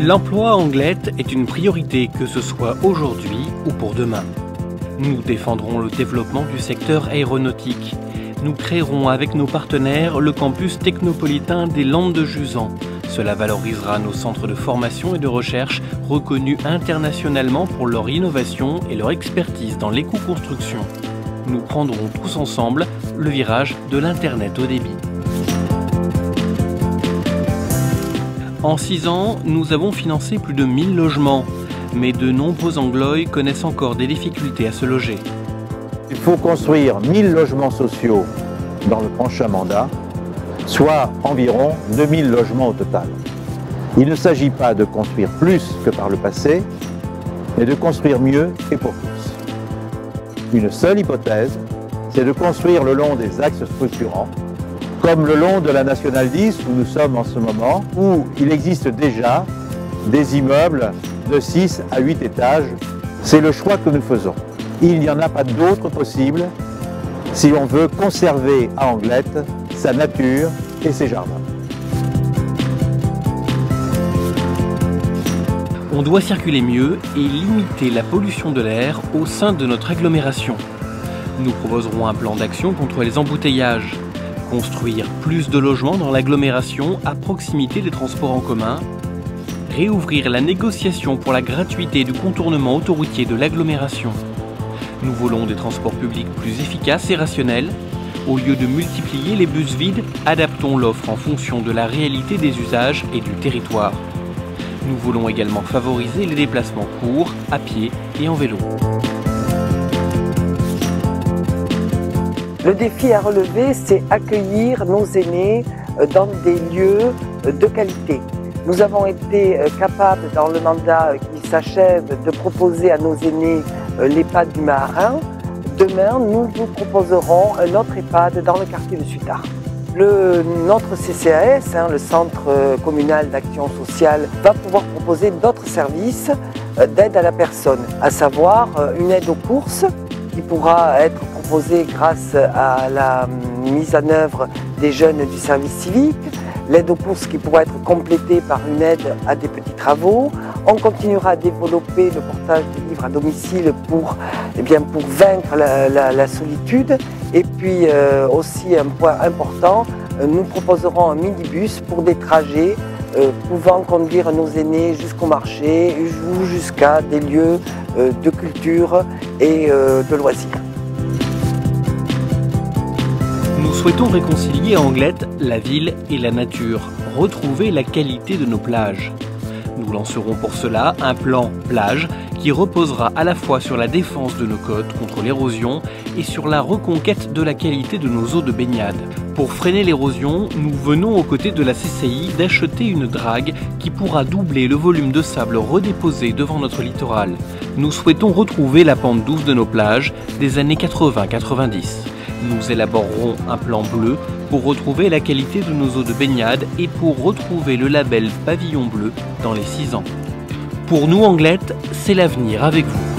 L'emploi à Anglet est une priorité, que ce soit aujourd'hui ou pour demain. Nous défendrons le développement du secteur aéronautique. Nous créerons avec nos partenaires le campus technopolitain des Landes de Jusant. Cela valorisera nos centres de formation et de recherche reconnus internationalement pour leur innovation et leur expertise dans l'éco-construction. Nous prendrons tous ensemble le virage de l'Internet haut débit. En 6 ans, nous avons financé plus de 1000 logements, mais de nombreux Anglois connaissent encore des difficultés à se loger. Il faut construire 1000 logements sociaux dans le prochain mandat, soit environ 2000 logements au total. Il ne s'agit pas de construire plus que par le passé, mais de construire mieux et pour tous. Une seule hypothèse, c'est de construire le long des axes structurants, comme le long de la Nationale 10 où nous sommes en ce moment, où il existe déjà des immeubles de 6 à 8 étages. C'est le choix que nous faisons. Il n'y en a pas d'autre possible si on veut conserver à Anglet sa nature et ses jardins. On doit circuler mieux et limiter la pollution de l'air au sein de notre agglomération. Nous proposerons un plan d'action contre les embouteillages, construire plus de logements dans l'agglomération à proximité des transports en commun, réouvrir la négociation pour la gratuité du contournement autoroutier de l'agglomération. Nous voulons des transports publics plus efficaces et rationnels. Au lieu de multiplier les bus vides, adaptons l'offre en fonction de la réalité des usages et du territoire. Nous voulons également favoriser les déplacements courts, à pied et en vélo. Le défi à relever, c'est accueillir nos aînés dans des lieux de qualité. Nous avons été capables, dans le mandat qui s'achève, de proposer à nos aînés l'EHPAD du Maharin. Demain, nous vous proposerons un autre EHPAD dans le quartier de Suttard. Notre CCAS, le Centre communal d'action sociale, va pouvoir proposer d'autres services d'aide à la personne, à savoir une aide aux courses qui pourra être proposée grâce à la mise en œuvre des jeunes du service civique, l'aide aux courses qui pourra être complétée par une aide à des petits travaux. On continuera à développer le portage des livres à domicile pour vaincre la solitude. Et puis aussi un point important, nous proposerons un minibus pour des trajets pouvant conduire nos aînés jusqu'au marché ou jusqu'à des lieux de culture et de loisirs. Nous souhaitons réconcilier à Anglet la ville et la nature, retrouver la qualité de nos plages. Nous lancerons pour cela un plan plage qui reposera à la fois sur la défense de nos côtes contre l'érosion et sur la reconquête de la qualité de nos eaux de baignade. Pour freiner l'érosion, nous venons aux côtés de la CCI d'acheter une drague qui pourra doubler le volume de sable redéposé devant notre littoral. Nous souhaitons retrouver la pente douce de nos plages des années 80-90. Nous élaborerons un plan bleu pour retrouver la qualité de nos eaux de baignade et pour retrouver le label Pavillon Bleu dans les 6 ans. Pour nous, Anglet, c'est l'avenir avec vous.